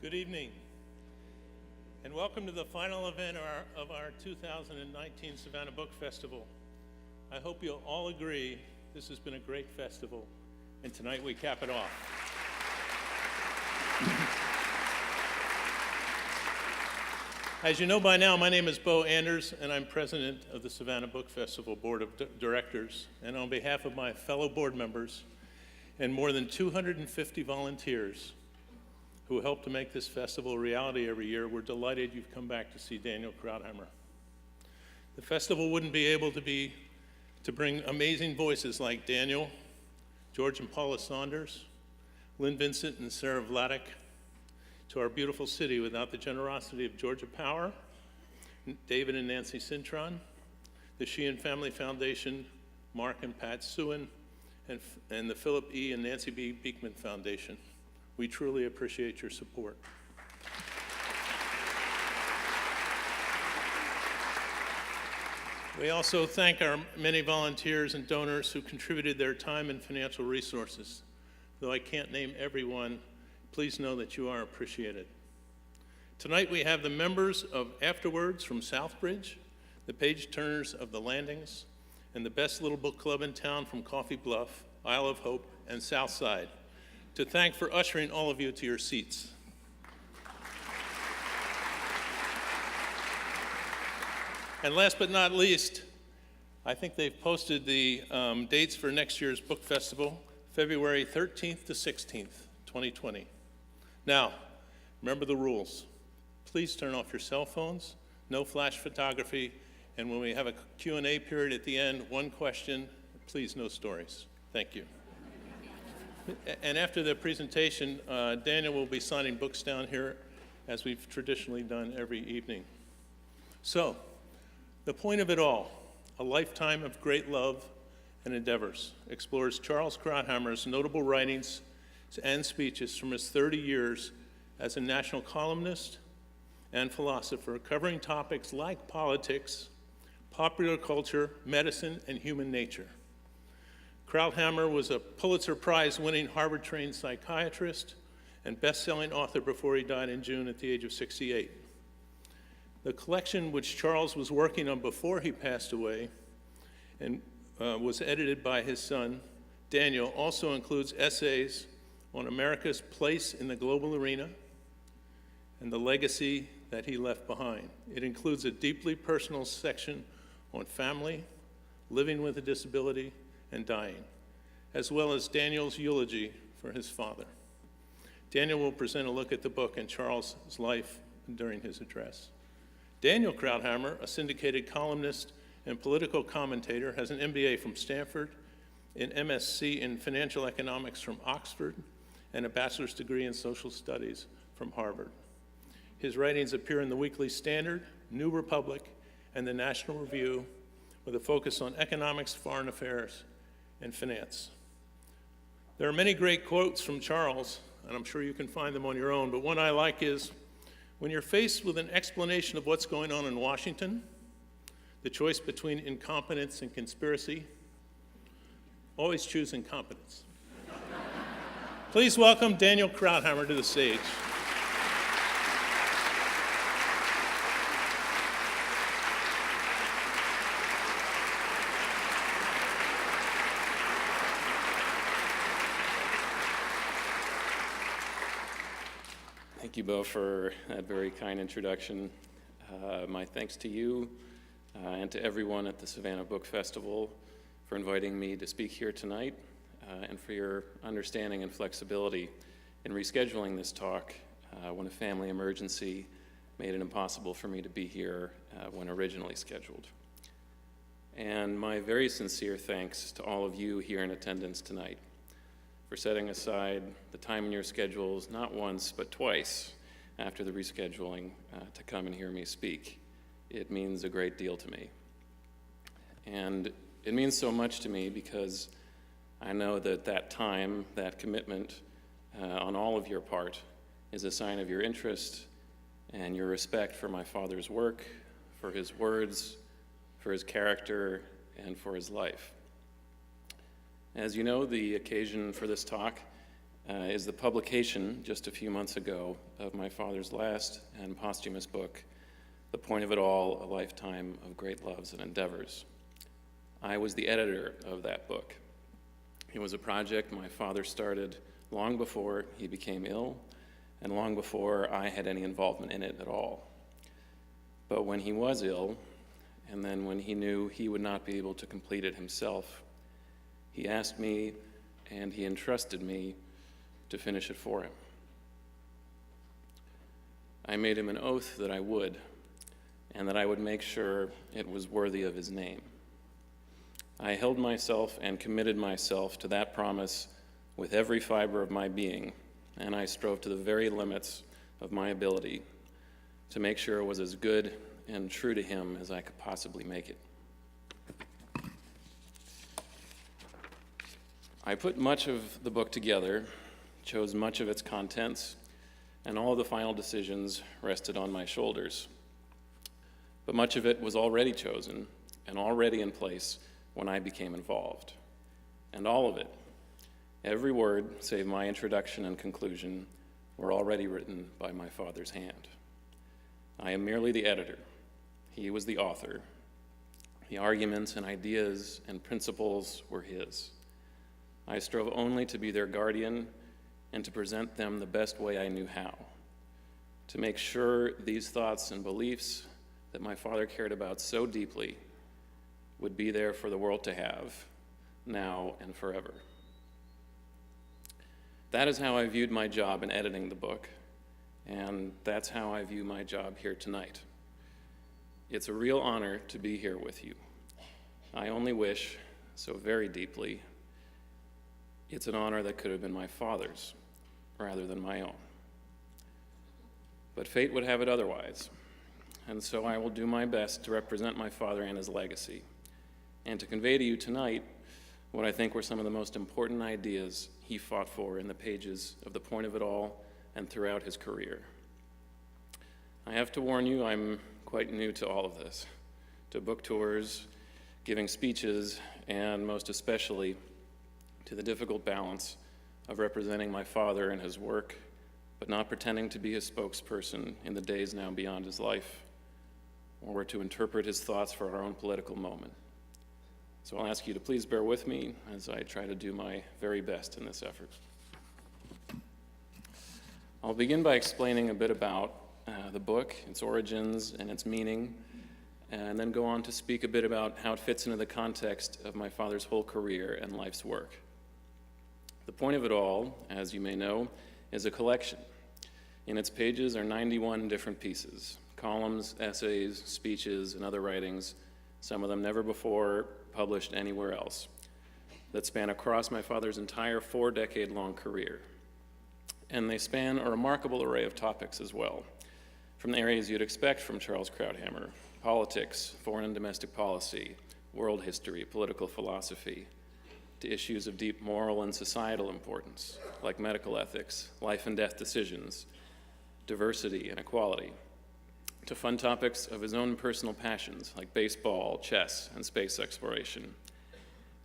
Good evening, and welcome to the final event of our 2019 Savannah Book Festival. I hope you'll all agree this has been a great festival, and tonight we cap it off. As you know by now, my name is Bo Anders, and I'm president of the Savannah Book Festival Board of Directors. And on behalf of my fellow board members and more than 250 volunteers who help to make this festival a reality every year, we're delighted you've come back to see Daniel Krauthammer. The festival wouldn't be able to bring amazing voices like Daniel, George and Paula Saunders, Lynn Vincent and Sarah Vladeck, to our beautiful city without the generosity of Georgia Power, David and Nancy Cintron, the Sheehan Family Foundation, Mark and Pat Suin, and the Philip E. and Nancy B. Beekman Foundation. We truly appreciate your support. We also thank our many volunteers and donors who contributed their time and financial resources. Though I can't name everyone, please know that you are appreciated. Tonight we have the members of Afterwards from Southbridge, the Page Turners of the Landings, and the best little book club in town from Coffee Bluff, Isle of Hope, and Southside, to thank for ushering all of you to your seats. And last but not least, I think they've posted the dates for next year's book festival, February 13th to 16th, 2020. Now, remember the rules. Please turn off your cell phones, no flash photography, and when we have a Q&A period at the end, one question, please no stories. Thank you. And after the presentation, Daniel will be signing books down here as we've traditionally done every evening. So, the point of it all, a lifetime of great love and endeavors, explores Charles Krauthammer's notable writings and speeches from his 30 years as a national columnist and philosopher, covering topics like politics, popular culture, medicine, and human nature. Krauthammer was a Pulitzer Prize-winning Harvard-trained psychiatrist and best-selling author before he died in June at the age of 68. The collection which Charles was working on before he passed away and was edited by his son, Daniel, also includes essays on America's place in the global arena and the legacy that he left behind. It includes a deeply personal section on family, living with a disability, and dying, as well as Daniel's eulogy for his father. Daniel will present a look at the book and Charles' life during his address. Daniel Krauthammer, a syndicated columnist and political commentator, has an MBA from Stanford, an MSc in financial economics from Oxford, and a bachelor's degree in social studies from Harvard. His writings appear in the Weekly Standard, New Republic, and the National Review, with a focus on economics, foreign affairs, and finance. There are many great quotes from Charles, and I'm sure you can find them on your own, but one I like is, when you're faced with an explanation of what's going on in Washington, the choice between incompetence and conspiracy, always choose incompetence. Please welcome Daniel Krauthammer to the stage. Thank you, Bo, for that very kind introduction. My thanks to you and to everyone at the Savannah Book Festival for inviting me to speak here tonight and for your understanding and flexibility in rescheduling this talk when a family emergency made it impossible for me to be here when originally scheduled. And my very sincere thanks to all of you here in attendance tonight for setting aside the time in your schedules, not once, but twice after the rescheduling to come and hear me speak. It means a great deal to me. And it means so much to me because I know that that time, that commitment on all of your part is a sign of your interest and your respect for my father's work, for his words, for his character, and for his life. As you know, the occasion for this talk is the publication just a few months ago of my father's last and posthumous book, The Point of It All, A Lifetime of Great Loves and Endeavors. I was the editor of that book. It was a project my father started long before he became ill and long before I had any involvement in it at all. But when he was ill, and then when he knew he would not be able to complete it himself, he asked me and he entrusted me to finish it for him. I made him an oath that I would, and that I would make sure it was worthy of his name. I held myself and committed myself to that promise with every fiber of my being, and I strove to the very limits of my ability to make sure it was as good and true to him as I could possibly make it. I put much of the book together, chose much of its contents, and all of the final decisions rested on my shoulders. But much of it was already chosen and already in place when I became involved. And all of it, every word save my introduction and conclusion, were already written by my father's hand. I am merely the editor. He was the author. The arguments and ideas and principles were his. I strove only to be their guardian and to present them the best way I knew how, to make sure these thoughts and beliefs that my father cared about so deeply would be there for the world to have, now and forever. That is how I viewed my job in editing the book, and that's how I view my job here tonight. It's a real honor to be here with you. I only wish, so very deeply, it's an honor that could have been my father's rather than my own. But fate would have it otherwise, and so I will do my best to represent my father and his legacy, and to convey to you tonight what I think were some of the most important ideas he fought for in the pages of The Point of It All and throughout his career. I have to warn you, I'm quite new to all of this, to book tours, giving speeches, and most especially to the difficult balance of representing my father in his work, but not pretending to be his spokesperson in the days now beyond his life, or to interpret his thoughts for our own political moment. So I'll ask you to please bear with me as I try to do my very best in this effort. I'll begin by explaining a bit about the book, its origins and its meaning, and then go on to speak a bit about how it fits into the context of my father's whole career and life's work. The Point of It All, as you may know, is a collection. In its pages are 91 different pieces, columns, essays, speeches, and other writings, some of them never before published anywhere else, that span across my father's entire 4-decade-long career. And they span a remarkable array of topics as well, from the areas you'd expect from Charles Krauthammer: politics, foreign and domestic policy, world history, political philosophy, to issues of deep moral and societal importance, like medical ethics, life and death decisions, diversity and equality, to fun topics of his own personal passions, like baseball, chess, and space exploration,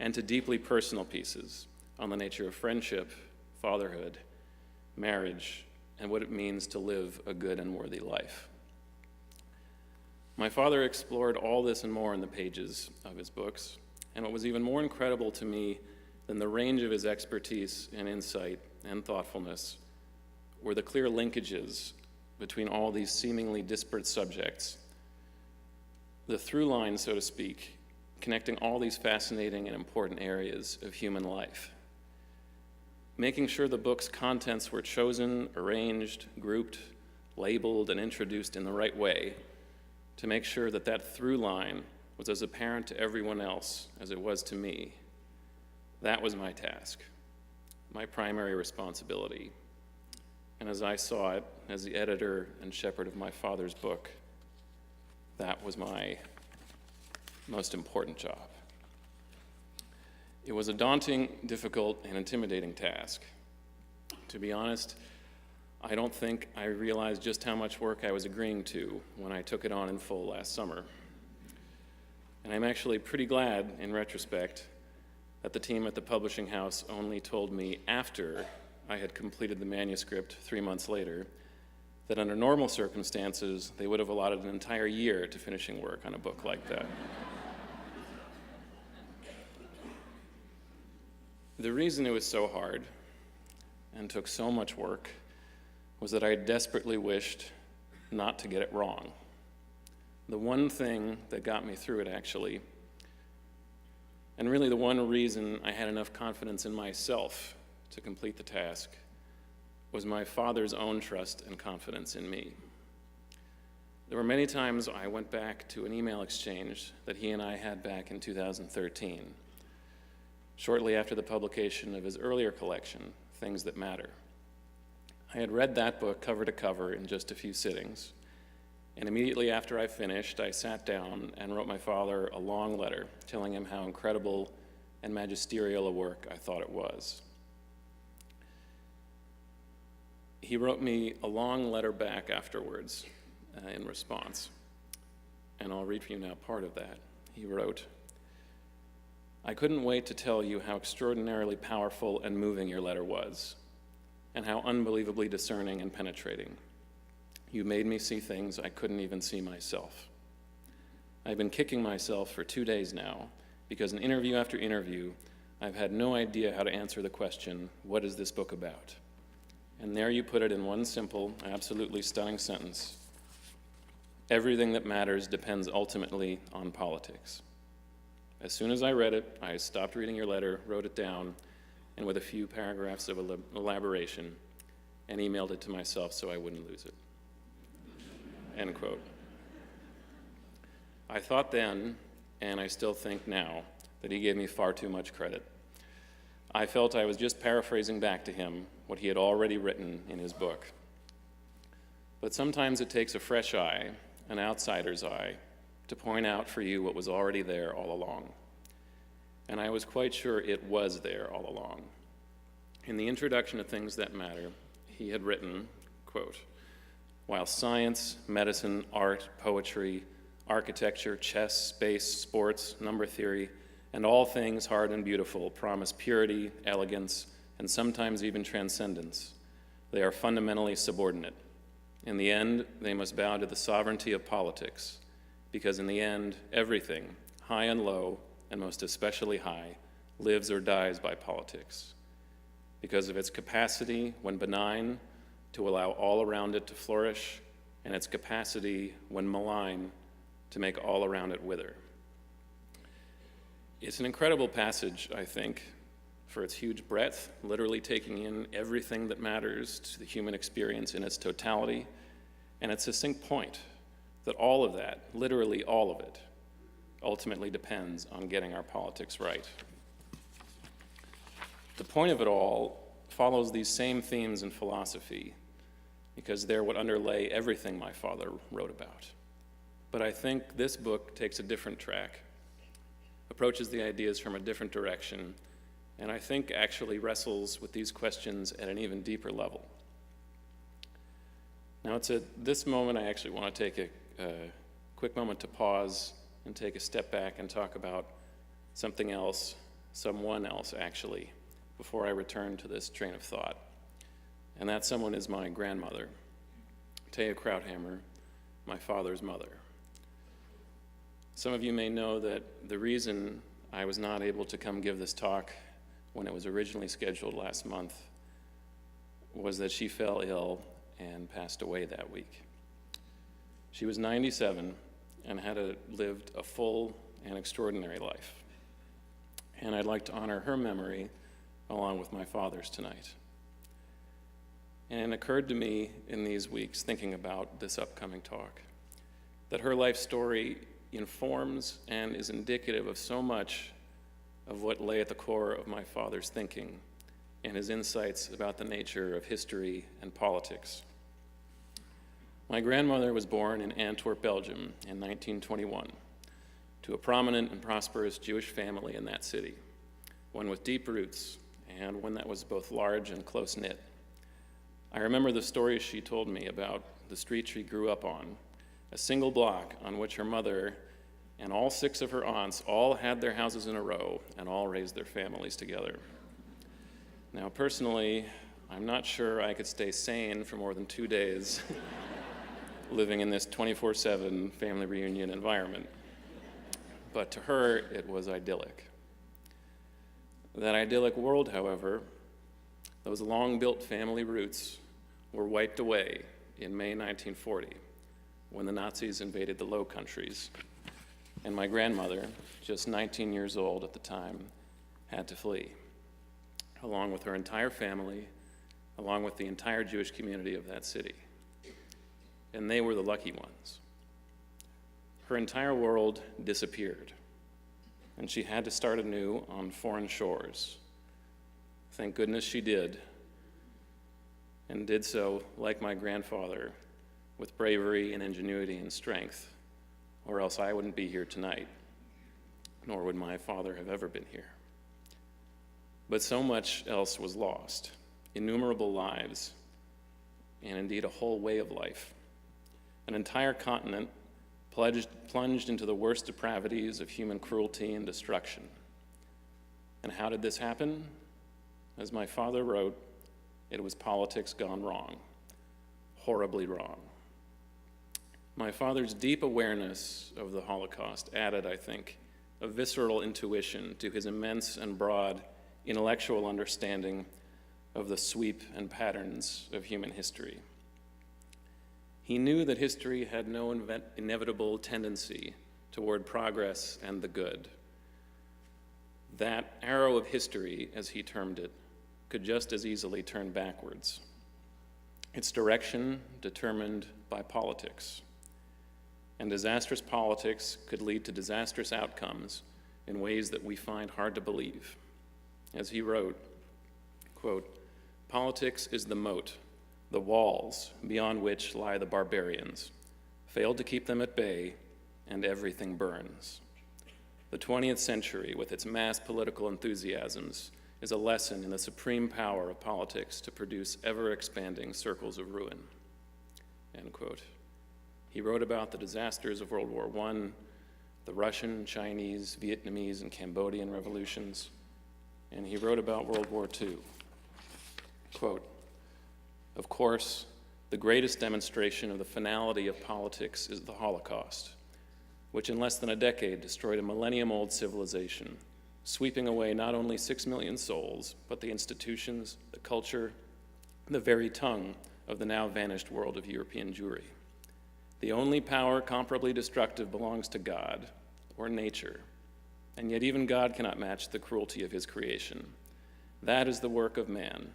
and to deeply personal pieces on the nature of friendship, fatherhood, marriage, and what it means to live a good and worthy life. My father explored all this and more in the pages of his books, and what was even more incredible to me than the range of his expertise and insight and thoughtfulness were the clear linkages between all these seemingly disparate subjects, the through line, so to speak, connecting all these fascinating and important areas of human life. Making sure the book's contents were chosen, arranged, grouped, labeled, and introduced in the right way to make sure that that through line was as apparent to everyone else as it was to me. That was my task, my primary responsibility. And as I saw it, as the editor and shepherd of my father's book, that was my most important job. It was a daunting, difficult, and intimidating task. To be honest, I don't think I realized just how much work I was agreeing to when I took it on in full last summer. And I'm actually pretty glad, in retrospect, that the team at the publishing house only told me after I had completed the manuscript 3 months later, that under normal circumstances, they would have allotted an entire year to finishing work on a book like that. The reason it was so hard and took so much work was that I desperately wished not to get it wrong. The one thing that got me through it, actually, and really the one reason I had enough confidence in myself to complete the task, was my father's own trust and confidence in me. There were many times I went back to an email exchange that he and I had back in 2013, shortly after the publication of his earlier collection, Things That Matter. I had read that book cover to cover in just a few sittings, and immediately after I finished, I sat down and wrote my father a long letter telling him how incredible and magisterial a work I thought it was. He wrote me a long letter back afterwards in response, and I'll read for you now part of that. He wrote, "I couldn't wait to tell you how extraordinarily powerful and moving your letter was, and how unbelievably discerning and penetrating. You made me see things I couldn't even see myself. I've been kicking myself for 2 days now, because in interview after interview, I've had no idea how to answer the question, what is this book about? And there you put it in one simple, absolutely stunning sentence. Everything that matters depends ultimately on politics. As soon as I read it, I stopped reading your letter, wrote it down, and with a few paragraphs of elaboration, and emailed it to myself so I wouldn't lose it." End quote. I thought then, and I still think now, that he gave me far too much credit. I felt I was just paraphrasing back to him what he had already written in his book. But sometimes it takes a fresh eye, an outsider's eye, to point out for you what was already there all along. And I was quite sure it was there all along. In the introduction to Things That Matter, he had written, quote, "While science, medicine, art, poetry, architecture, chess, space, sports, number theory, and all things hard and beautiful promise purity, elegance, and sometimes even transcendence, they are fundamentally subordinate. In the end, they must bow to the sovereignty of politics, because in the end, everything, high and low, and most especially high, lives or dies by politics. Because of its capacity, when benign, to allow all around it to flourish, and its capacity, when malign, to make all around it wither." It's an incredible passage, I think, for its huge breadth, literally taking in everything that matters to the human experience in its totality, and its succinct point that all of that, literally all of it, ultimately depends on getting our politics right. The point of it all follows these same themes in philosophy, because they're what underlay everything my father wrote about. But I think this book takes a different track, approaches the ideas from a different direction, and I think actually wrestles with these questions at an even deeper level. Now, it's at this moment I actually want to take a quick moment to pause and take a step back and talk about something else, someone else actually, before I return to this train of thought. And that someone is my grandmother, Krauthammer, my father's mother. Some of you may know that the reason I was not able to come give this talk when it was originally scheduled last month was that she fell ill and passed away that week. She was 97 and had lived a full and extraordinary life. And I'd like to honor her memory along with my father's tonight. And it occurred to me in these weeks, thinking about this upcoming talk, that her life story informs and is indicative of so much of what lay at the core of my father's thinking and his insights about the nature of history and politics. My grandmother was born in Antwerp, Belgium in 1921 to a prominent and prosperous Jewish family in that city, one with deep roots and one that was both large and close-knit. I remember the stories she told me about the street she grew up on, a single block on which her mother and all 6 of her aunts all had their houses in a row and all raised their families together. Now, personally, I'm not sure I could stay sane for more than 2 days living in this 24/7 family reunion environment. But to her, it was idyllic. That idyllic world, however, those long-built family roots were wiped away in May 1940 when the Nazis invaded the Low Countries, and my grandmother, just 19 years old at the time, had to flee, along with her entire family, along with the entire Jewish community of that city. And they were the lucky ones. Her entire world disappeared, and she had to start anew on foreign shores. Thank goodness she did, and did so, like my grandfather, with bravery and ingenuity and strength, or else I wouldn't be here tonight, nor would my father have ever been here. But so much else was lost, innumerable lives, and indeed a whole way of life. An entire continent plunged into the worst depravities of human cruelty and destruction. And how did this happen? As my father wrote, it was politics gone wrong, horribly wrong. My father's deep awareness of the Holocaust added, I think, a visceral intuition to his immense and broad intellectual understanding of the sweep and patterns of human history. He knew that history had no inevitable tendency toward progress and the good. That arrow of history, as he termed it, could just as easily turn backwards. Its direction determined by politics. And disastrous politics could lead to disastrous outcomes in ways that we find hard to believe. As he wrote, quote, "Politics is the moat, the walls beyond which lie the barbarians. Fail to keep them at bay, and everything burns." The 20th century, with its mass political enthusiasms, is a lesson in the supreme power of politics to produce ever-expanding circles of ruin, end quote. He wrote about the disasters of World War I, the Russian, Chinese, Vietnamese, and Cambodian revolutions, and he wrote about World War II. Quote, "Of course, the greatest demonstration of the finality of politics is the Holocaust, which in less than a decade destroyed a millennium-old civilization, sweeping away not only 6 million souls, but the institutions, the culture, the very tongue of the now vanished world of European Jewry. The only power comparably destructive belongs to God, or nature, and yet even God cannot match the cruelty of his creation. That is the work of man,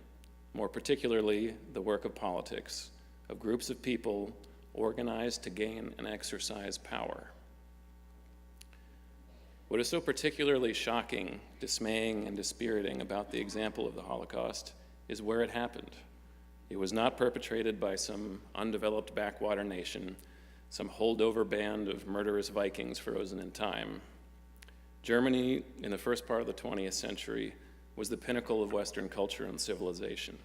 more particularly the work of politics, of groups of people organized to gain and exercise power." What is so particularly shocking, dismaying, and dispiriting about the example of the Holocaust is where it happened. It was not perpetrated by some undeveloped backwater nation, some holdover band of murderous Vikings frozen in time. Germany, in the first part of the 20th century, was the pinnacle of Western culture and civilization.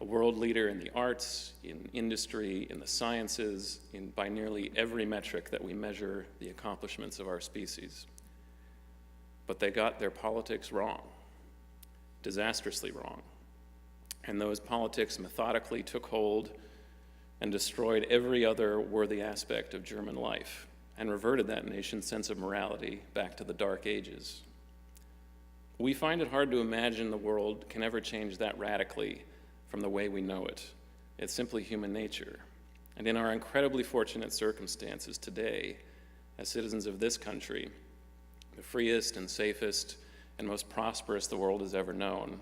A world leader in the arts, in industry, in the sciences, by nearly every metric that we measure the accomplishments of our species. But they got their politics wrong, disastrously wrong. And those politics methodically took hold and destroyed every other worthy aspect of German life and reverted that nation's sense of morality back to the Dark Ages. We find it hard to imagine the world can ever change that radically from the way we know it. It's simply human nature. And in our incredibly fortunate circumstances today, as citizens of this country, the freest and safest and most prosperous the world has ever known,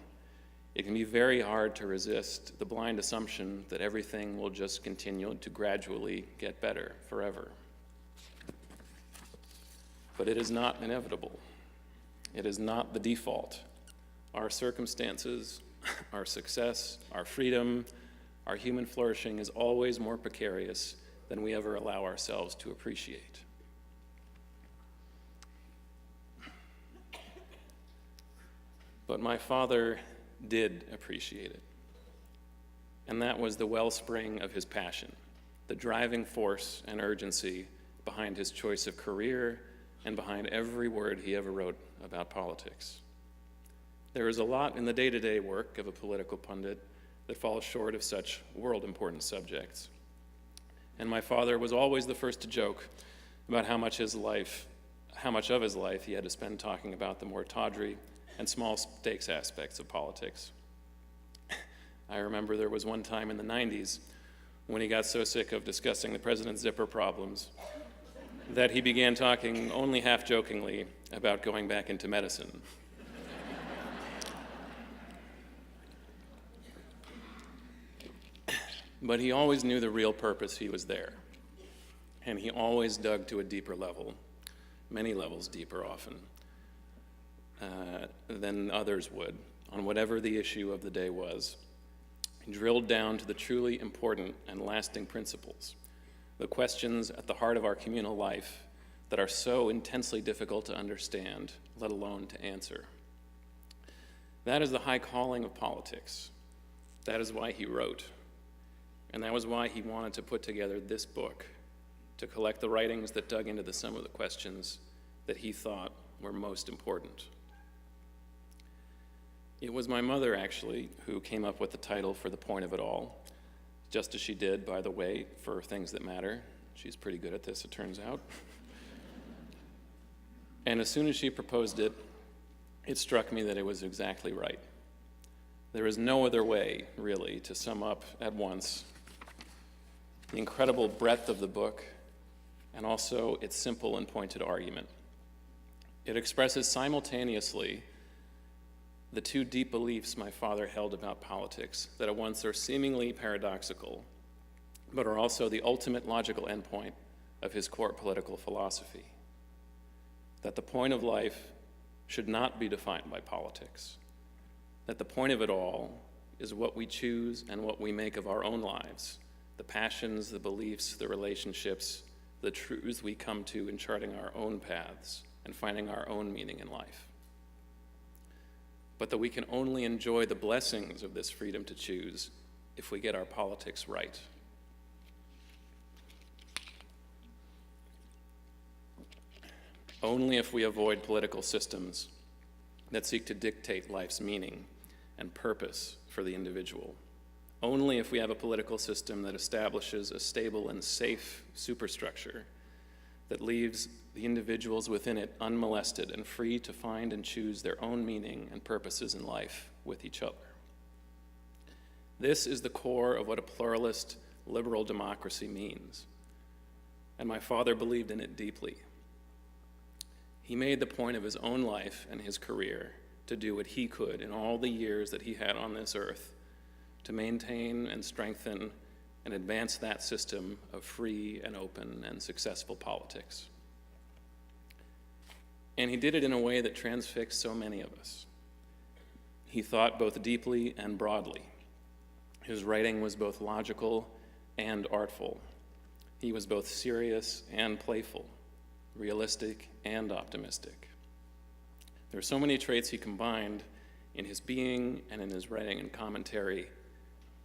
it can be very hard to resist the blind assumption that everything will just continue to gradually get better forever. But it is not inevitable. It is not the default. Our circumstances, our success, our freedom, our human flourishing is always more precarious than we ever allow ourselves to appreciate. But my father did appreciate it. And that was the wellspring of his passion, the driving force and urgency behind his choice of career and behind every word he ever wrote about politics. There is a lot in the day-to-day work of a political pundit that falls short of such world-important subjects. And my father was always the first to joke about how much of his life he had to spend talking about the more tawdry and small stakes aspects of politics. I remember there was one time in the 90s when he got so sick of discussing the president's zipper problems that he began talking only half-jokingly about going back into medicine. But he always knew the real purpose he was there, and he always dug to a deeper level, many levels deeper often, than others would, on whatever the issue of the day was. He drilled down to the truly important and lasting principles, the questions at the heart of our communal life that are so intensely difficult to understand, let alone to answer. That is the high calling of politics. That is why he wrote. And that was why he wanted to put together this book, to collect the writings that dug into some of the questions that he thought were most important. It was my mother, actually, who came up with the title for The Point of It All, just as she did, by the way, for Things That Matter. She's pretty good at this, it turns out. And as soon as she proposed it, it struck me that it was exactly right. There is no other way, really, to sum up at once the incredible breadth of the book and also its simple and pointed argument. It expresses simultaneously the two deep beliefs my father held about politics that at once are seemingly paradoxical, but are also the ultimate logical endpoint of his core political philosophy: that the point of life should not be defined by politics, that the point of it all is what we choose and what we make of our own lives, the passions, the beliefs, the relationships, the truths we come to in charting our own paths and finding our own meaning in life. But that we can only enjoy the blessings of this freedom to choose if we get our politics right. Only if we avoid political systems that seek to dictate life's meaning and purpose for the individual. Only if we have a political system that establishes a stable and safe superstructure that leaves the individuals within it unmolested and free to find and choose their own meaning and purposes in life with each other. This is the core of what a pluralist, liberal democracy means, and my father believed in it deeply. He made the point of his own life and his career to do what he could in all the years that he had on this earth to maintain and strengthen and advance that system of free and open and successful politics. And he did it in a way that transfixed so many of us. He thought both deeply and broadly. His writing was both logical and artful. He was both serious and playful, realistic and optimistic. There are so many traits he combined in his being and in his writing and commentary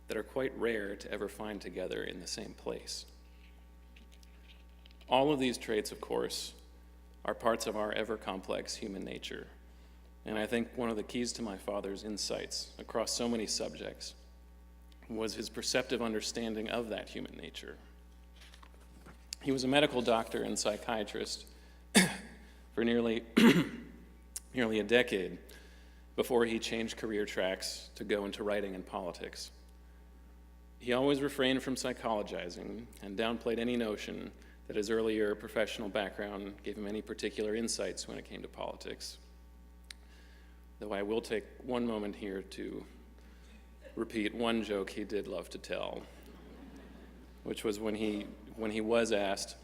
that are quite rare to ever find together in the same place. All of these traits, of course, are parts of our ever-complex human nature, and I think one of the keys to my father's insights across so many subjects was his perceptive understanding of that human nature. He was a medical doctor and psychiatrist for nearly a decade before he changed career tracks to go into writing and politics. He always refrained from psychologizing and downplayed any notion that his earlier professional background gave him any particular insights when it came to politics. Though I will take one moment here to repeat one joke he did love to tell, which was when he was asked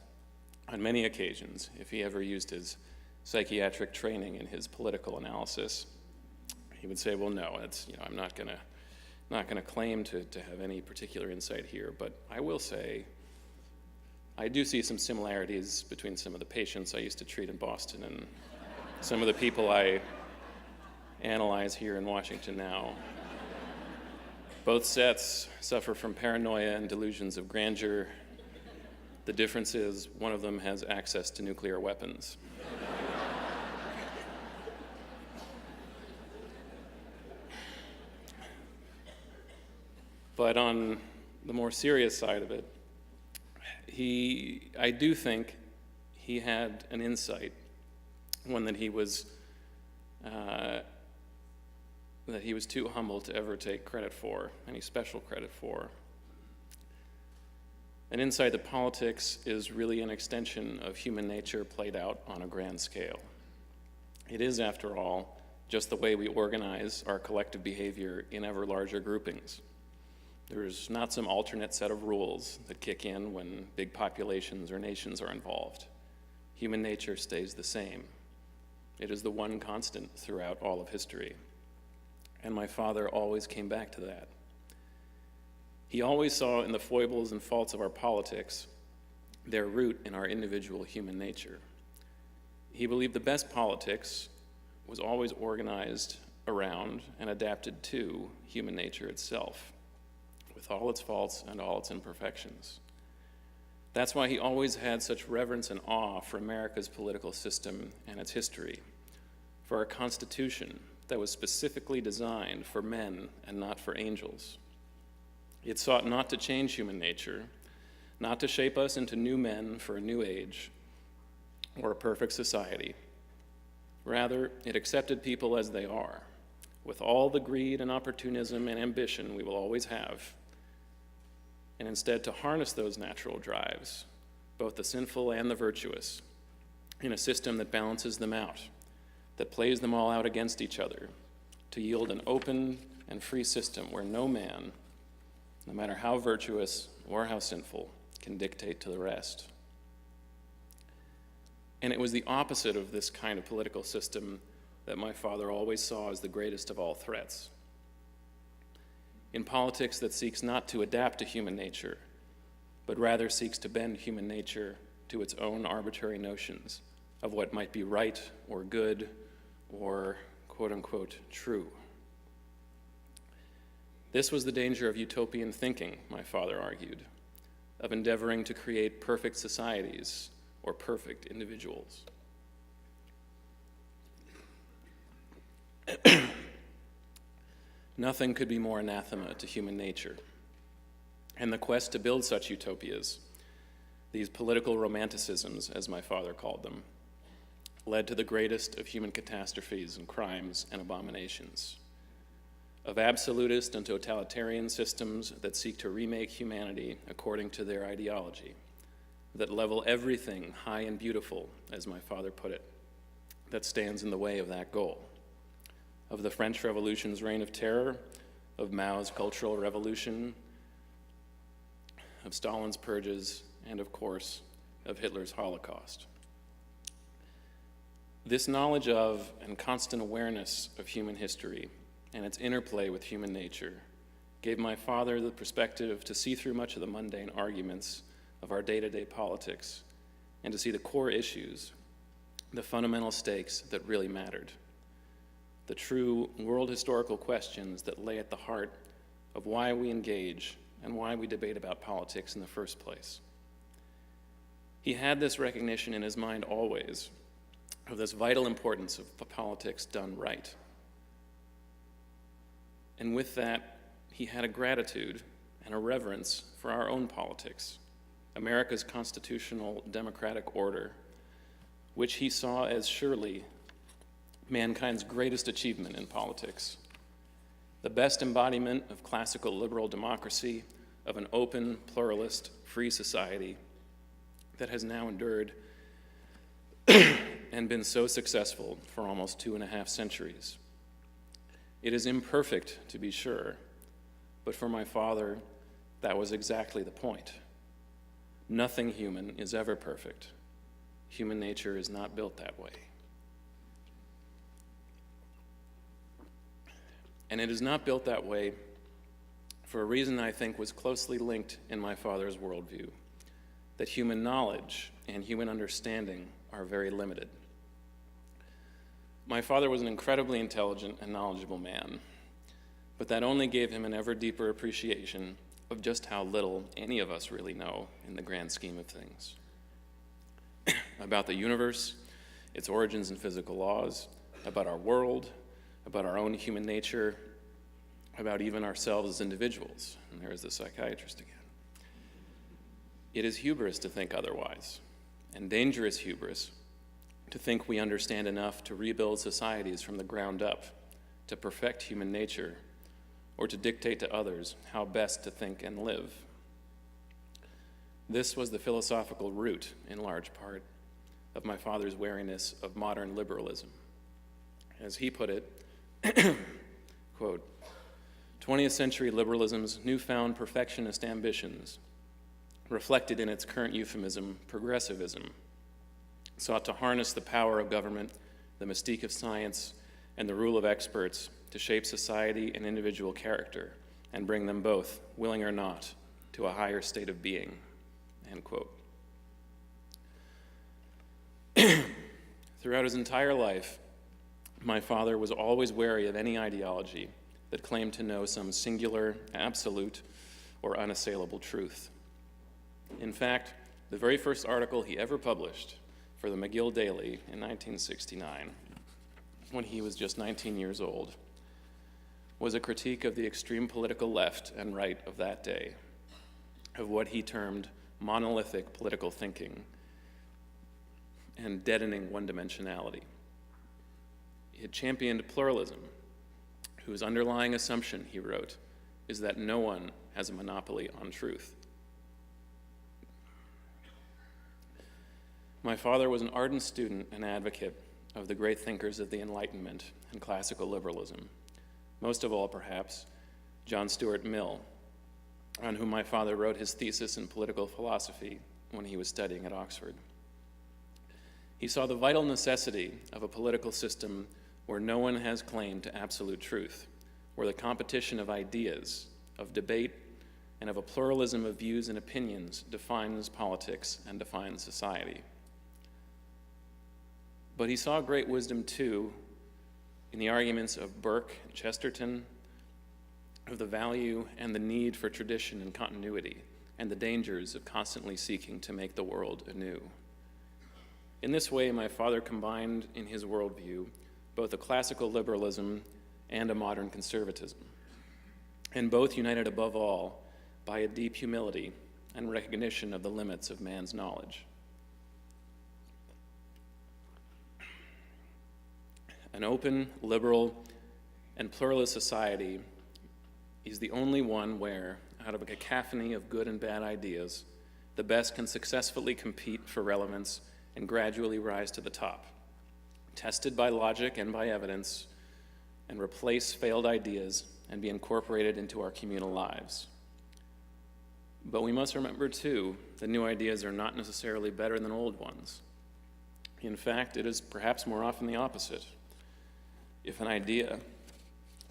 on many occasions if he ever used his psychiatric training in his political analysis. He would say, well, no, I'm not going to claim to have any particular insight here, but I will say I do see some similarities between some of the patients I used to treat in Boston and some of the people I analyze here in Washington now. Both sets suffer from paranoia and delusions of grandeur. The difference is one of them has access to nuclear weapons. But on the more serious side of it, I do think he had an insight, one that he was too humble to ever take credit for, any special credit for. An insight that politics is really an extension of human nature played out on a grand scale. It is, after all, just the way we organize our collective behavior in ever larger groupings. There's not some alternate set of rules that kick in when big populations or nations are involved. Human nature stays the same. It is the one constant throughout all of history. And my father always came back to that. He always saw in the foibles and faults of our politics their root in our individual human nature. He believed the best politics was always organized around and adapted to human nature itself, with all its faults and all its imperfections. That's why he always had such reverence and awe for America's political system and its history, for our Constitution that was specifically designed for men and not for angels. It sought not to change human nature, not to shape us into new men for a new age or a perfect society. Rather, it accepted people as they are, with all the greed and opportunism and ambition we will always have, and instead to harness those natural drives, both the sinful and the virtuous, in a system that balances them out, that plays them all out against each other, to yield an open and free system where no man, no matter how virtuous or how sinful, can dictate to the rest. And it was the opposite of this kind of political system that my father always saw as the greatest of all threats. In politics that seeks not to adapt to human nature, but rather seeks to bend human nature to its own arbitrary notions of what might be right or good or quote-unquote true. This was the danger of utopian thinking, my father argued, of endeavoring to create perfect societies or perfect individuals. Nothing could be more anathema to human nature. And the quest to build such utopias, these political romanticisms, as my father called them, led to the greatest of human catastrophes and crimes and abominations, of absolutist and totalitarian systems that seek to remake humanity according to their ideology, that level everything high and beautiful, as my father put it, that stands in the way of that goal, of the French Revolution's reign of terror, of Mao's Cultural Revolution, of Stalin's purges, and of course, of Hitler's Holocaust. This knowledge of and constant awareness of human history and its interplay with human nature gave my father the perspective to see through much of the mundane arguments of our day-to-day politics and to see the core issues, the fundamental stakes that really mattered, the true world historical questions that lay at the heart of why we engage and why we debate about politics in the first place. He had this recognition in his mind always of this vital importance of politics done right. And with that, he had a gratitude and a reverence for our own politics, America's constitutional democratic order, which he saw as surely mankind's greatest achievement in politics, the best embodiment of classical liberal democracy, of an open, pluralist, free society that has now endured and been so successful for almost 2.5 centuries. It is imperfect, to be sure, but for my father, that was exactly the point. Nothing human is ever perfect. Human nature is not built that way. And it is not built that way for a reason I think was closely linked in my father's worldview, that human knowledge and human understanding are very limited. My father was an incredibly intelligent and knowledgeable man, but that only gave him an ever deeper appreciation of just how little any of us really know in the grand scheme of things. About the universe, its origins and physical laws, about our world, about our own human nature, about even ourselves as individuals. And there's the psychiatrist again. It is hubris to think otherwise, and dangerous hubris to think we understand enough to rebuild societies from the ground up, to perfect human nature, or to dictate to others how best to think and live. This was the philosophical root, in large part, of my father's wariness of modern liberalism. As he put it, quote, 20th century liberalism's newfound perfectionist ambitions, reflected in its current euphemism, progressivism, sought to harness the power of government, the mystique of science, and the rule of experts to shape society and individual character and bring them both, willing or not, to a higher state of being, end quote. Throughout his entire life, my father was always wary of any ideology that claimed to know some singular, absolute, or unassailable truth. In fact, the very first article he ever published for the McGill Daily in 1969, when he was just 19 years old, was a critique of the extreme political left and right of that day, of what he termed monolithic political thinking and deadening one-dimensionality. It championed pluralism, whose underlying assumption, he wrote, is that no one has a monopoly on truth. My father was an ardent student and advocate of the great thinkers of the Enlightenment and classical liberalism, most of all, perhaps, John Stuart Mill, on whom my father wrote his thesis in political philosophy when he was studying at Oxford. He saw the vital necessity of a political system where no one has claim to absolute truth, where the competition of ideas, of debate, and of a pluralism of views and opinions defines politics and defines society. But he saw great wisdom, too, in the arguments of Burke and Chesterton, of the value and the need for tradition and continuity, and the dangers of constantly seeking to make the world anew. In this way, my father combined in his worldview both a classical liberalism and a modern conservatism, and both united above all by a deep humility and recognition of the limits of man's knowledge. An open, liberal, and pluralist society is the only one where, out of a cacophony of good and bad ideas, the best can successfully compete for relevance and gradually rise to the top, tested by logic and by evidence, and replace failed ideas and be incorporated into our communal lives. But we must remember, too, that new ideas are not necessarily better than old ones. In fact, it is perhaps more often the opposite. If an idea,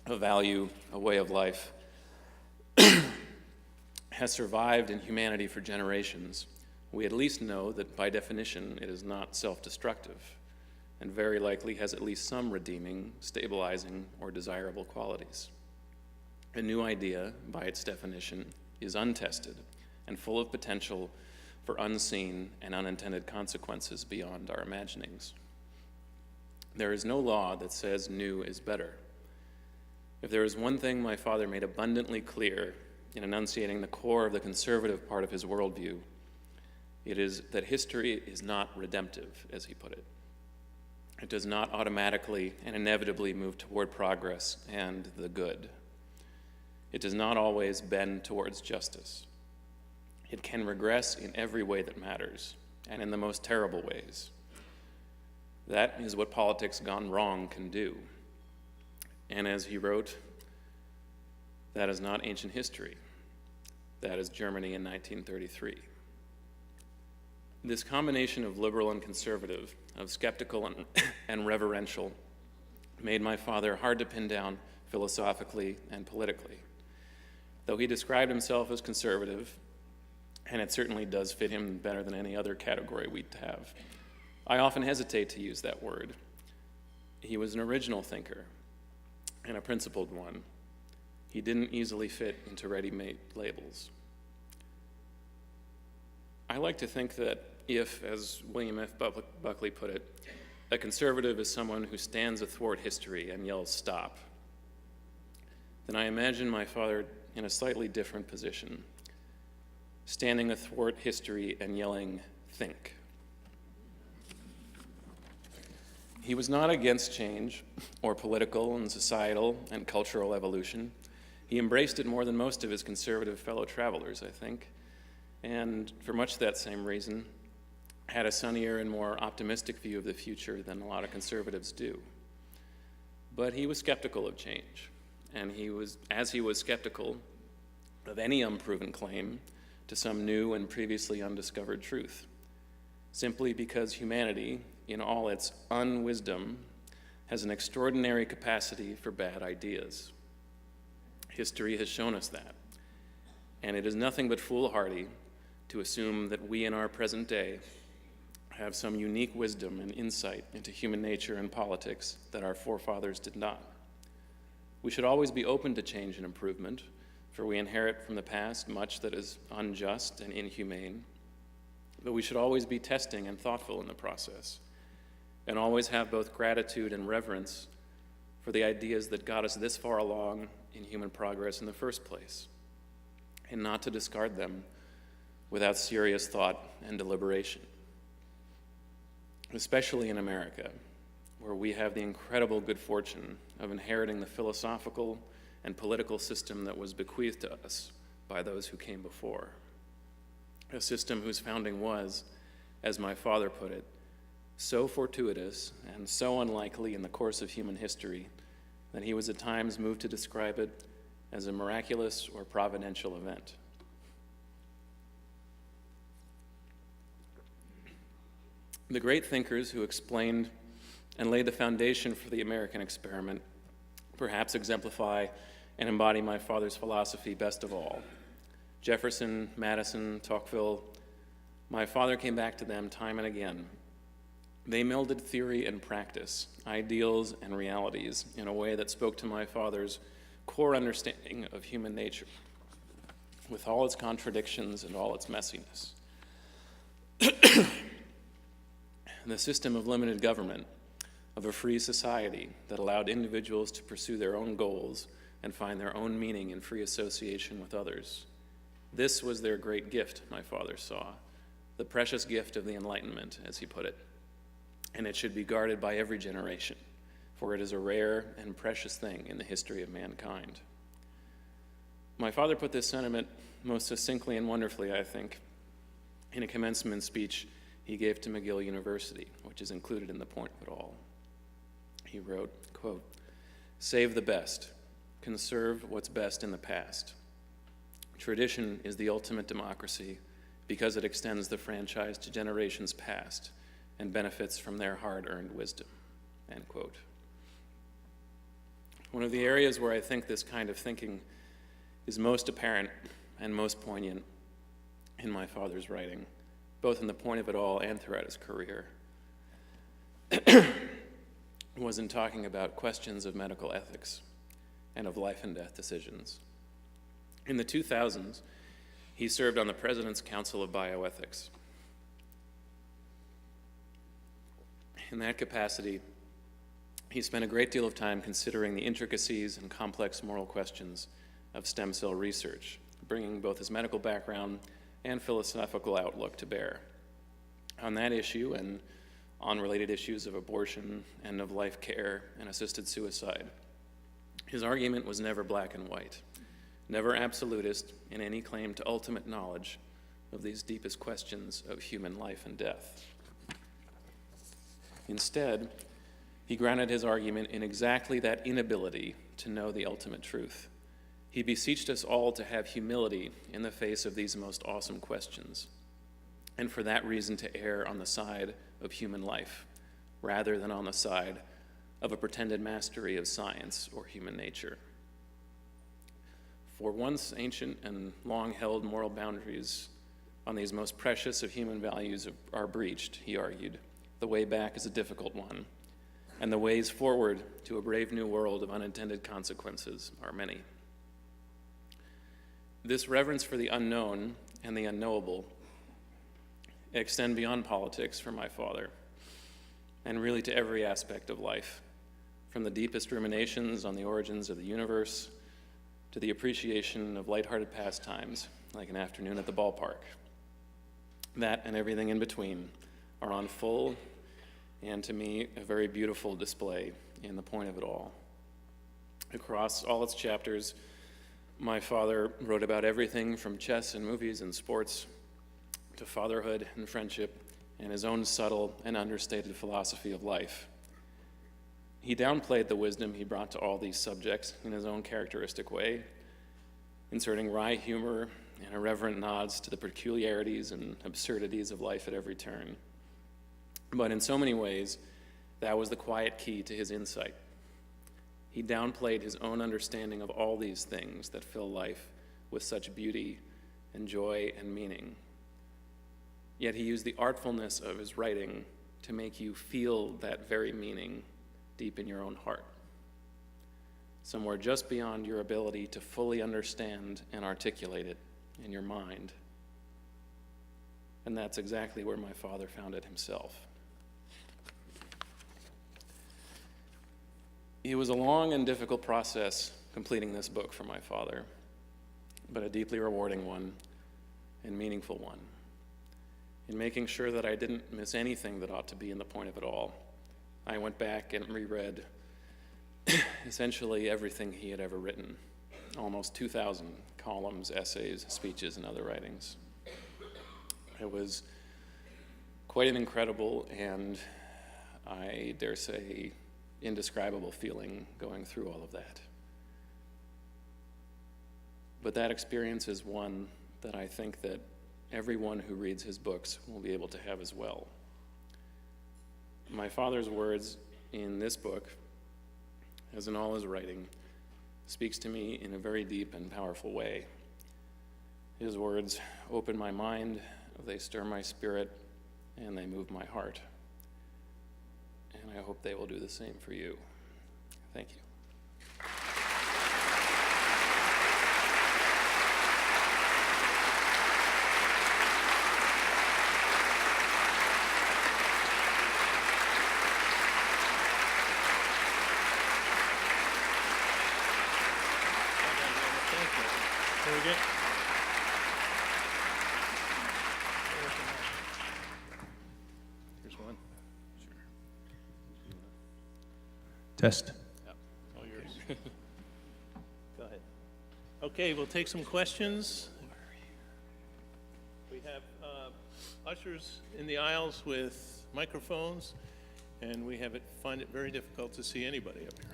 a value, a way of life has survived in humanity for generations, we at least know that by definition it is not self-destructive, and very likely has at least some redeeming, stabilizing, or desirable qualities. A new idea, by its definition, is untested and full of potential for unseen and unintended consequences beyond our imaginings. There is no law that says new is better. If there is one thing my father made abundantly clear in enunciating the core of the conservative part of his worldview, it is that history is not redemptive, as he put it. It does not automatically and inevitably move toward progress and the good. It does not always bend towards justice. It can regress in every way that matters, and in the most terrible ways. That is what politics gone wrong can do. And as he wrote, that is not ancient history. That is Germany in 1933. This combination of liberal and conservative, of skeptical and reverential, made my father hard to pin down philosophically and politically. Though he described himself as conservative, and it certainly does fit him better than any other category we'd have, I often hesitate to use that word. He was an original thinker and a principled one. He didn't easily fit into ready-made labels. I like to think that if, as William F. Buckley put it, a conservative is someone who stands athwart history and yells, "Stop," then I imagine my father in a slightly different position, standing athwart history and yelling, "Think." He was not against change or political and societal and cultural evolution. He embraced it more than most of his conservative fellow travelers, I think, and for much that same reason, had a sunnier and more optimistic view of the future than a lot of conservatives do. But he was skeptical of change, and he was skeptical of any unproven claim to some new and previously undiscovered truth, simply because humanity, in all its unwisdom, has an extraordinary capacity for bad ideas. History has shown us that, and it is nothing but foolhardy to assume that we in our present day have some unique wisdom and insight into human nature and politics that our forefathers did not. We should always be open to change and improvement, for we inherit from the past much that is unjust and inhumane, but we should always be testing and thoughtful in the process, and always have both gratitude and reverence for the ideas that got us this far along in human progress in the first place, and not to discard them without serious thought and deliberation. Especially in America, where we have the incredible good fortune of inheriting the philosophical and political system that was bequeathed to us by those who came before. A system whose founding was, as my father put it, so fortuitous and so unlikely in the course of human history that he was at times moved to describe it as a miraculous or providential event. The great thinkers who explained and laid the foundation for the American experiment perhaps exemplify and embody my father's philosophy best of all. Jefferson, Madison, Tocqueville, my father came back to them time and again. They melded theory and practice, ideals and realities in a way that spoke to my father's core understanding of human nature, with all its contradictions and all its messiness. The system of limited government, of a free society that allowed individuals to pursue their own goals and find their own meaning in free association with others. This was their great gift, my father saw, the precious gift of the Enlightenment, as he put it. And it should be guarded by every generation, for it is a rare and precious thing in the history of mankind. My father put this sentiment most succinctly and wonderfully, I think, in a commencement speech he gave to McGill University, which is included in the point of it all. He wrote, quote, "Save the best, conserve what's best in the past. Tradition is the ultimate democracy because it extends the franchise to generations past and benefits from their hard-earned wisdom," end quote. One of the areas where I think this kind of thinking is most apparent and most poignant in my father's writing, both in the point of it all and throughout his career, was in talking about questions of medical ethics and of life and death decisions. In the 2000s, he served on the President's Council of Bioethics. In that capacity, he spent a great deal of time considering the intricacies and complex moral questions of stem cell research, bringing both his medical background and philosophical outlook to bear on that issue and on related issues of abortion, end of life care, and assisted suicide. His argument was never black and white, never absolutist in any claim to ultimate knowledge of these deepest questions of human life and death. Instead, he grounded his argument in exactly that inability to know the ultimate truth. He beseeched us all to have humility in the face of these most awesome questions, and for that reason to err on the side of human life, rather than on the side of a pretended mastery of science or human nature. For once ancient and long-held moral boundaries on these most precious of human values are breached, he argued, the way back is a difficult one, and the ways forward to a brave new world of unintended consequences are many. This reverence for the unknown and the unknowable extend beyond politics for my father, and really to every aspect of life, from the deepest ruminations on the origins of the universe to the appreciation of lighthearted pastimes, like an afternoon at the ballpark. That and everything in between are on full, and to me, a very beautiful display in the point of it all. Across all its chapters, my father wrote about everything from chess and movies and sports to fatherhood and friendship and his own subtle and understated philosophy of life. He downplayed the wisdom he brought to all these subjects in his own characteristic way, inserting wry humor and irreverent nods to the peculiarities and absurdities of life at every turn. But in so many ways, that was the quiet key to his insight. He downplayed his own understanding of all these things that fill life with such beauty and joy and meaning. Yet he used the artfulness of his writing to make you feel that very meaning deep in your own heart, somewhere just beyond your ability to fully understand and articulate it in your mind. And that's exactly where my father found it himself. It was a long and difficult process completing this book for my father, but a deeply rewarding one and meaningful one, in making sure that I didn't miss anything that ought to be in the point of it all. I went back and reread essentially everything he had ever written, almost 2,000 columns, essays, speeches, and other writings. It was quite an incredible and, I dare say, indescribable feeling going through all of that. But that experience is one that I think that everyone who reads his books will be able to have as well. My father's words in this book, as in all his writing, speaks to me in a very deep and powerful way. His words open my mind, they stir my spirit, and they move my heart. And I hope they will do the same for you. Thank you. Very good. Here's one. Test. All yours. Go ahead. Okay, we'll take some questions. We have ushers in the aisles with microphones, and we find it very difficult to see anybody up here.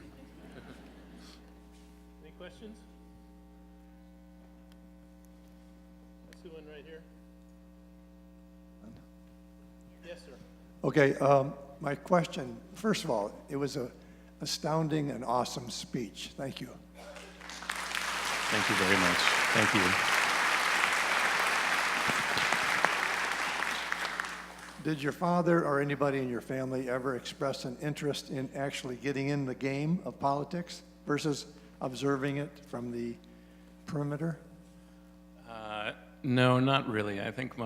Any questions? I see one right here. Yes, sir. Okay, my question, first of all, it was a astounding and awesome speech. Thank you. Thank you very much. Thank you. Did your father or anybody in your family ever express an interest in actually getting in the game of politics versus observing it from the perimeter? No, not really. I think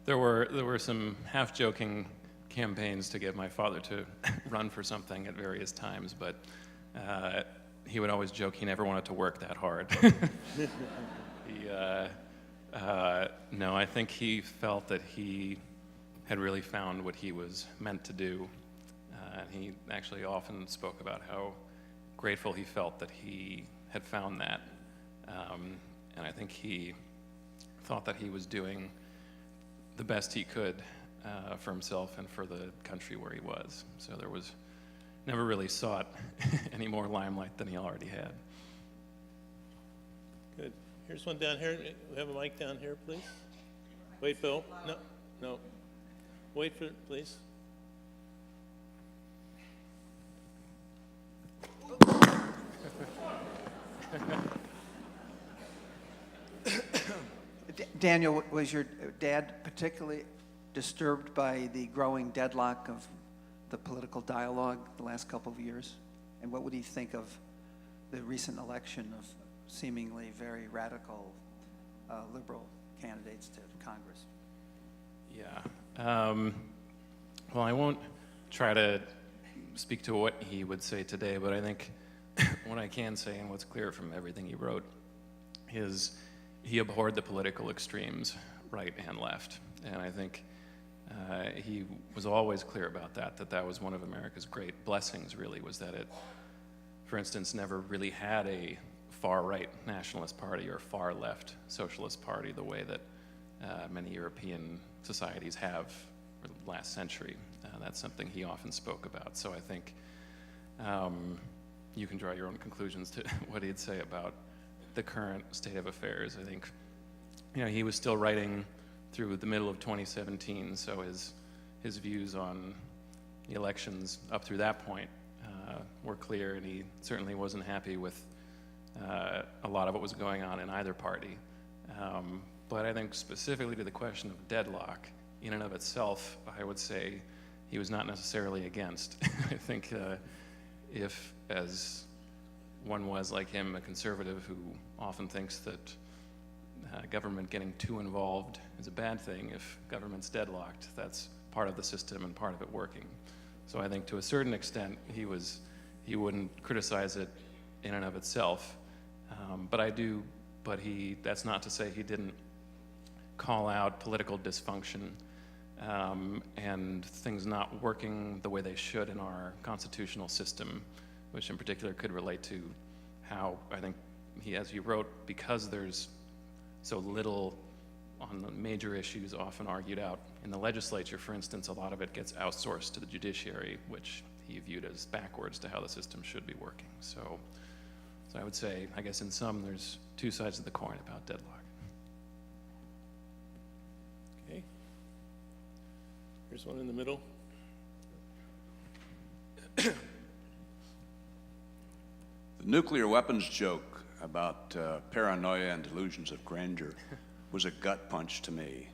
there were some half-joking campaigns to get my father to run for something at various times, but he would always joke he never wanted to work that hard. No, I think he felt that he had really found what he was meant to do. And he actually often spoke about how grateful he felt that he had found that. And I think he thought that he was doing the best he could for himself and for the country where he was. So there was never really sought any more limelight than he already had. Good. Here's one down here. We have a mic down here, please. Wait, Bill. No. Wait for it, please. Daniel, was your dad particularly disturbed by the growing deadlock of the political dialogue the last couple of years? And what would he think of the recent election of seemingly very radical liberal candidates to Congress? Yeah. Well, I won't try to speak to what he would say today, but I think what I can say and what's clear from everything he wrote is he abhorred the political extremes, right and left. And I think he was always clear about that was one of America's great blessings, really, was that it, for instance, never really had a far-right nationalist party or far-left socialist party the way that many European societies have for the last century. That's something he often spoke about. So I think you can draw your own conclusions to what he'd say about the current state of affairs. I think, he was still writing through the middle of 2017, so his views on the elections up through that point were clear, and he certainly wasn't happy with a lot of what was going on in either party. But I think specifically to the question of deadlock, in and of itself, I would say he was not necessarily against. I think if, as one was like him, a conservative who often thinks that government getting too involved is a bad thing, if government's deadlocked, that's part of the system and part of it working. So I think to a certain extent, he wouldn't criticize it in and of itself. But that's not to say he didn't call out political dysfunction and things not working the way they should in our constitutional system, which in particular could relate to how, I think as he wrote, because there's so little on the major issues often argued out in the legislature, for instance, a lot of it gets outsourced to the judiciary, which he viewed as backwards to how the system should be working. So I would say, I guess in sum, there's two sides of the coin about deadlock. Okay. Here's one in the middle. The nuclear weapons joke about paranoia and delusions of grandeur was a gut punch to me.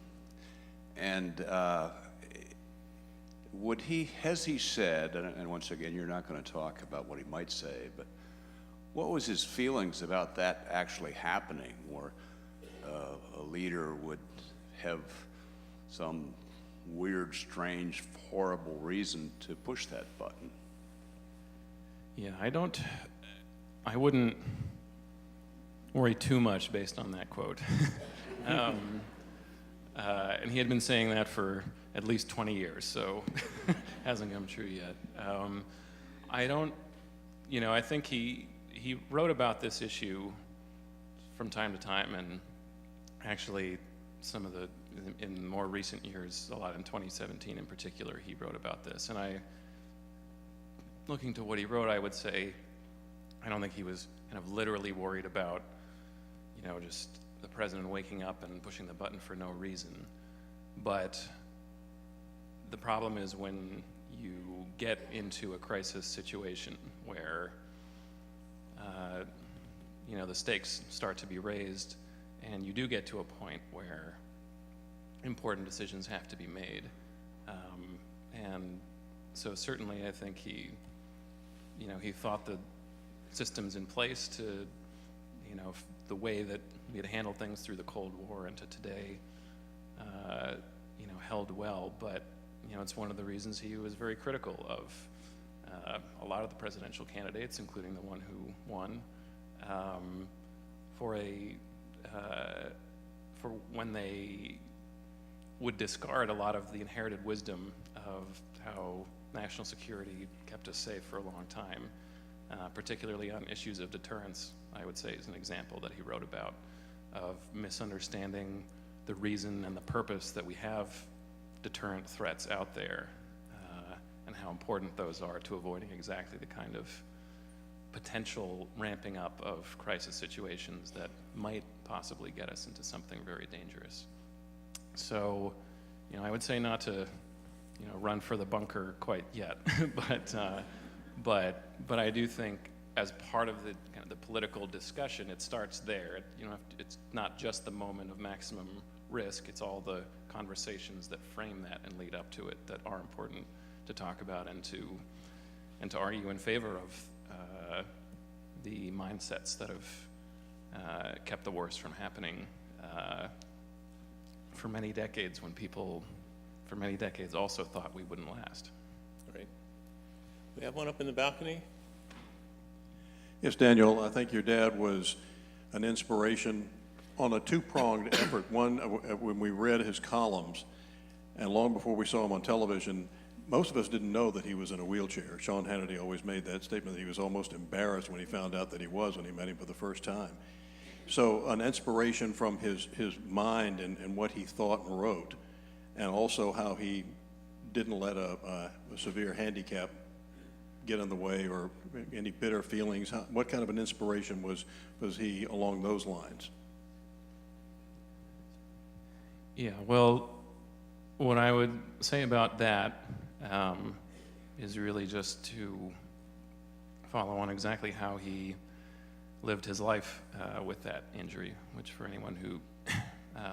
And has he said, and once again, you're not going to talk about what he might say, but what was his feelings about that actually happening, where a leader would have some weird, strange, horrible reason to push that button? Yeah, I wouldn't worry too much based on that quote. And he had been saying that for at least 20 years, so hasn't come true yet. I think he wrote about this issue from time to time, and actually in more recent years, a lot in 2017 in particular, he wrote about this. And looking to what he wrote, I would say, I don't think he was kind of literally worried about, just the president waking up and pushing the button for no reason. But the problem is when you get into a crisis situation where, the stakes start to be raised, and you do get to a point where important decisions have to be made. And so certainly I think he thought the systems in place to, the way that we had handled things through the Cold War into today, held well. But, it's one of the reasons he was very critical of a lot of the presidential candidates, including the one who won, for when they would discard a lot of the inherited wisdom of how national security kept us safe for a long time, particularly on issues of deterrence, I would say is an example that he wrote about, of misunderstanding the reason and the purpose that we have deterrent threats out there, and how important those are to avoiding exactly the kind of potential ramping up of crisis situations that might possibly get us into something very dangerous. So, I would say not to, run for the bunker quite yet, but I do think as part of the kind of the political discussion, it starts there. It's not just the moment of maximum risk; it's all the conversations that frame that and lead up to it that are important to talk about and to argue in favor of the mindsets that have kept the worst from happening for many decades, when people for many decades also thought we wouldn't last. All right. We have one up in the balcony. Yes, Daniel, I think your dad was an inspiration on a two-pronged effort. One, when we read his columns, and long before we saw him on television, most of us didn't know that he was in a wheelchair. Sean Hannity always made that statement that he was almost embarrassed when he found out that he was when he met him for the first time. So an inspiration from his mind and what he thought and wrote, and also how he didn't let a severe handicap get in the way or any bitter feelings. What kind of an inspiration was he along those lines? Yeah, well, what I would say about that is really just to follow on exactly how he lived his life with that injury, which for anyone who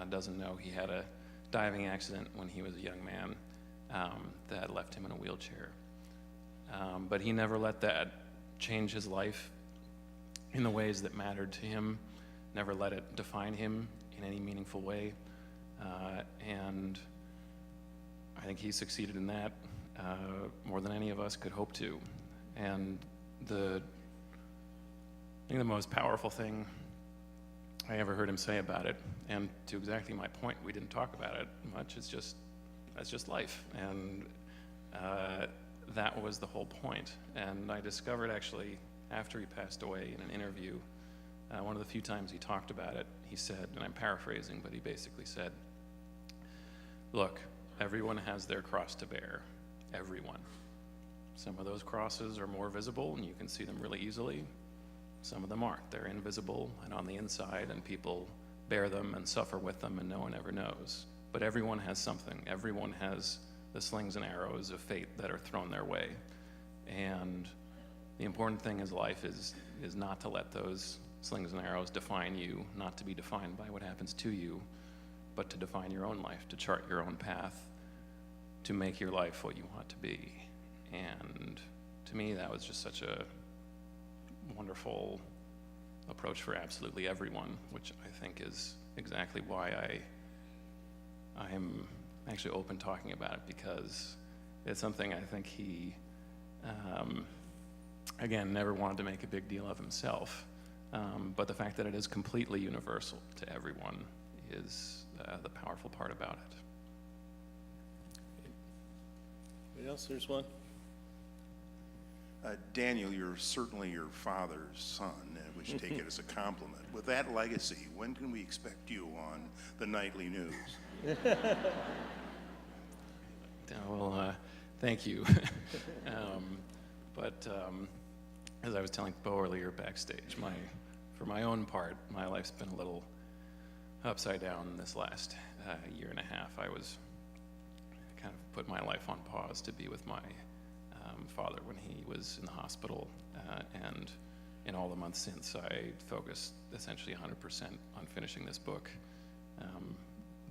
doesn't know, he had a diving accident when he was a young man that left him in a wheelchair. But he never let that change his life in the ways that mattered to him, never let it define him in any meaningful way. And I think he succeeded in that more than any of us could hope to. And I think the most powerful thing I ever heard him say about it, and to exactly my point, we didn't talk about it much, that's just life. And that was the whole point. And I discovered actually after he passed away in an interview, one of the few times he talked about it, he said, and I'm paraphrasing, but he basically said, look, everyone has their cross to bear, everyone. Some of those crosses are more visible and you can see them really easily. Some of them aren't. They're invisible and on the inside, and people bear them and suffer with them and no one ever knows. But everyone has something. Everyone has the slings and arrows of fate that are thrown their way. And the important thing in life is not to let those slings and arrows define you, not to be defined by what happens to you, but to define your own life, to chart your own path, to make your life what you want it to be. And to me, that was just such a wonderful approach for absolutely everyone, which I think is exactly why I am actually open talking about it, because it's something I think he, again, never wanted to make a big deal of himself. But the fact that it is completely universal to everyone is the powerful part about it. Anybody else? There's one. Daniel, you're certainly your father's son, and we should take it as a compliment. With that legacy, when can we expect you on the nightly news? Well, thank you. But as I was telling Bo earlier backstage, for my own part, my life's been a little upside down this last year and a half. I was kind of put my life on pause to be with my father when he was in the hospital, and in all the months since, I focused essentially 100% on finishing this book,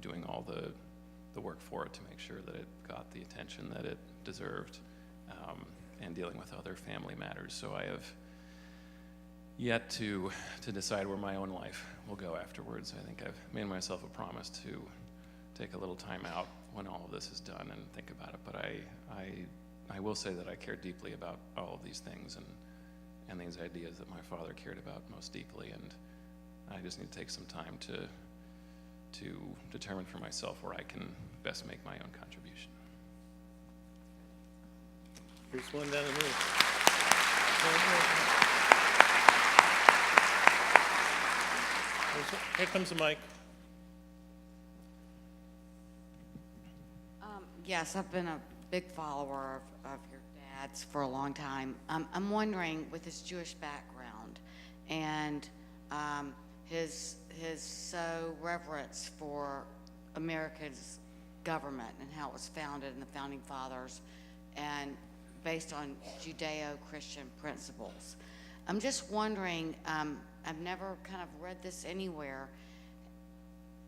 doing all the work for it to make sure that it got the attention that it deserved, and dealing with other family matters. So I have yet to decide where my own life will go afterwards. I think I've made myself a promise to take a little time out when all of this is done and think about it. But I will say that I care deeply about all of these things and these ideas that my father cared about most deeply, and I just need to take some time to determine for myself where I can best make my own contribution. Here's one down in here. Here comes the mic. Yes, I've been a big follower of your dad's for a long time. I'm wondering, with his Jewish background and his reverence for America's government and how it was founded in the Founding Fathers and based on Judeo-Christian principles. I'm just wondering, I've never kind of read this anywhere,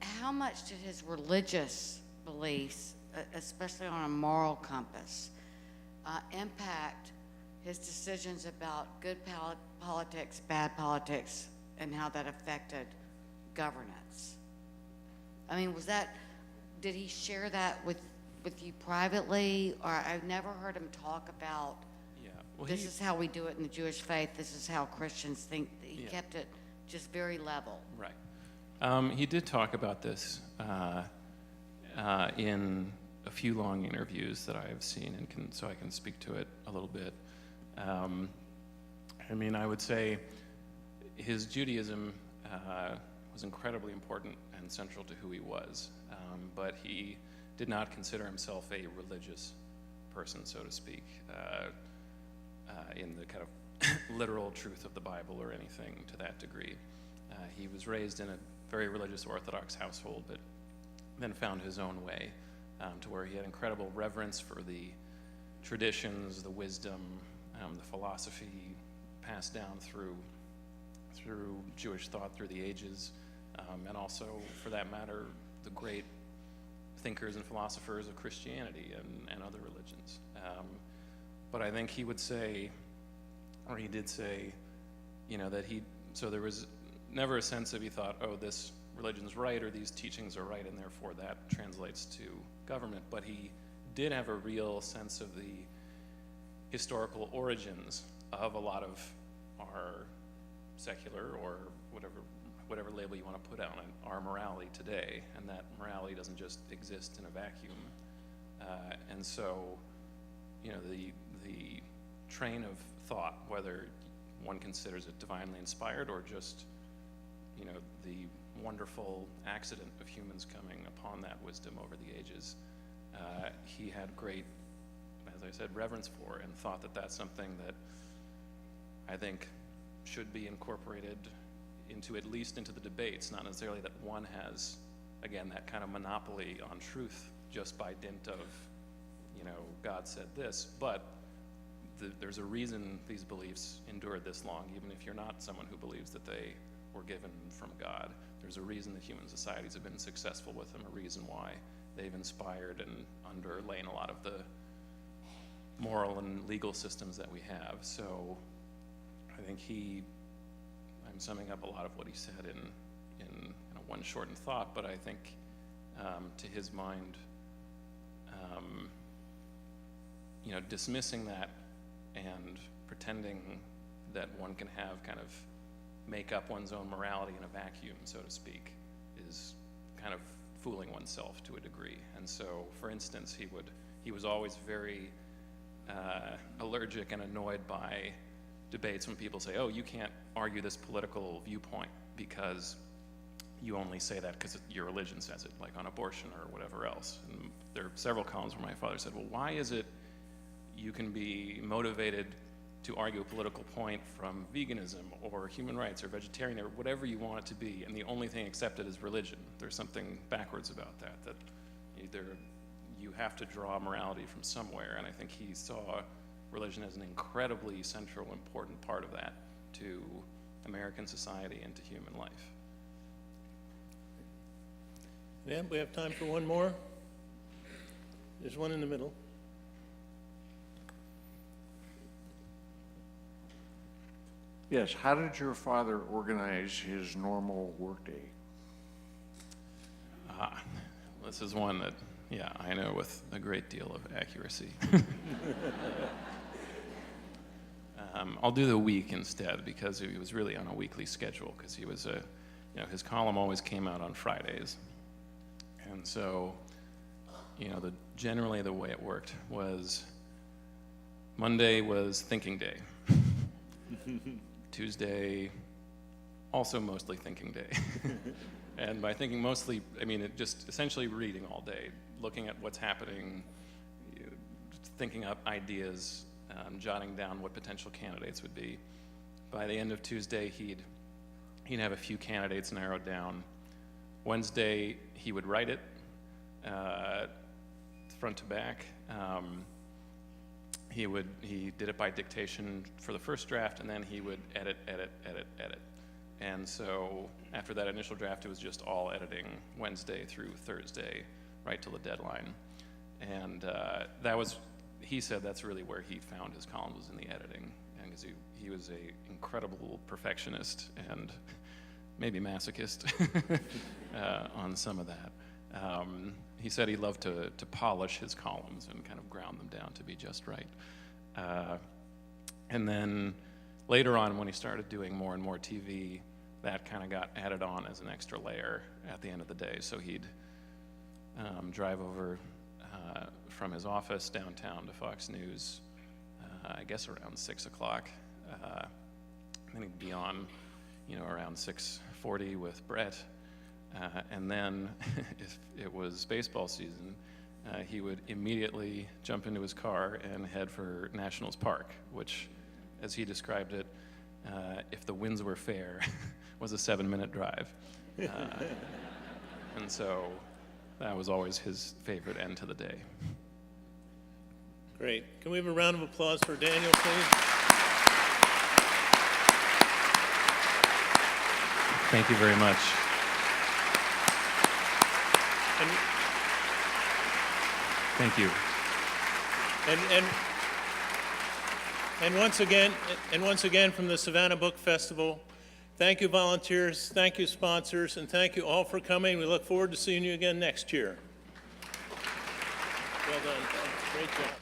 how much did his religious beliefs, especially on a moral compass, impact his decisions about good politics, bad politics, and how that affected governance? I mean, did he share that with you privately? Or I've never heard him talk about this is how we do it in the Jewish faith, this is how Christians think. He Yeah. kept it just very level. Right. He did talk about this in a few long interviews that I have seen, and so I can speak to it a little bit. I mean, I would say his Judaism was incredibly important and central to who he was, but he did not consider himself a religious person, so to speak, in the kind of literal truth of the Bible or anything to that degree. He was raised in a very religious Orthodox household, but then found his own way to where he had incredible reverence for the traditions, the wisdom, the philosophy passed down through Jewish thought through the ages, and also, for that matter, the great thinkers and philosophers of Christianity and other religions. But I think he would say, or he did say, that so there was never a sense of he thought, oh, this religion's right or these teachings are right and therefore that translates to government, but he did have a real sense of the historical origins of a lot of our secular or whatever label you want to put on it, our morality today, and that morality doesn't just exist in a vacuum. And so, the train of thought, whether one considers it divinely inspired or just, the wonderful accident of humans coming upon that wisdom over the ages, he had great, as I said, reverence for, and thought that that's something that I think should be incorporated into, at least into the debates, not necessarily that one has, again, that kind of monopoly on truth just by dint of, God said this, but there's a reason these beliefs endured this long, even if you're not someone who believes that they were given from God. There's a reason that human societies have been successful with them, a reason why they've inspired and underlain a lot of the moral and legal systems that we have. So I think I'm summing up a lot of what he said in one shortened thought, but I think to his mind, dismissing that and pretending that one can make up one's own morality in a vacuum, so to speak, is kind of fooling oneself to a degree. And so, for instance, he was always very allergic and annoyed by debates when people say, oh, you can't argue this political viewpoint because you only say that because your religion says it, like on abortion or whatever else. And there are several columns where my father said, well, why is it you can be motivated to argue a political point from veganism or human rights or vegetarian or whatever you want it to be, and the only thing accepted is religion? There's something backwards about that either you have to draw morality from somewhere, and I think he saw religion as an incredibly central, important part of that to American society and to human life. Yeah, we have time for one more. There's one in the middle. Yes, how did your father organize his normal workday? This is one that, I know with a great deal of accuracy. I'll do the week instead because he was really on a weekly schedule because he was his column always came out on Fridays. And so, generally the way it worked was Monday was thinking day. Tuesday, also mostly thinking day. And by thinking mostly, I mean it just essentially reading all day, looking at what's happening, thinking up ideas, jotting down what potential candidates would be. By the end of Tuesday, he'd have a few candidates narrowed down. Wednesday, he would write it front to back. He did it by dictation for the first draft, and then he would edit. And so after that initial draft, it was just all editing Wednesday through Thursday, right till the deadline. And he said that's really where he found his columns, was in the editing, and because he was an incredible perfectionist and maybe masochist on some of that. He said he loved to polish his columns and kind of ground them down to be just right. And then later on, when he started doing more and more TV, that kind of got added on as an extra layer at the end of the day. So he'd drive over from his office downtown to Fox News, I guess around 6 o'clock. Then he'd be on, around 6:40 with Brett. And then if it was baseball season, he would immediately jump into his car and head for Nationals Park, which, as he described it, if the winds were fair, was a 7-minute drive. And so that was always his favorite end to the day. Great. Can we have a round of applause for Daniel, please? Thank you very much. Thank you. And once again from the Savannah Book Festival, thank you volunteers, thank you sponsors, and thank you all for coming. We look forward to seeing you again next year. Well done. Great job.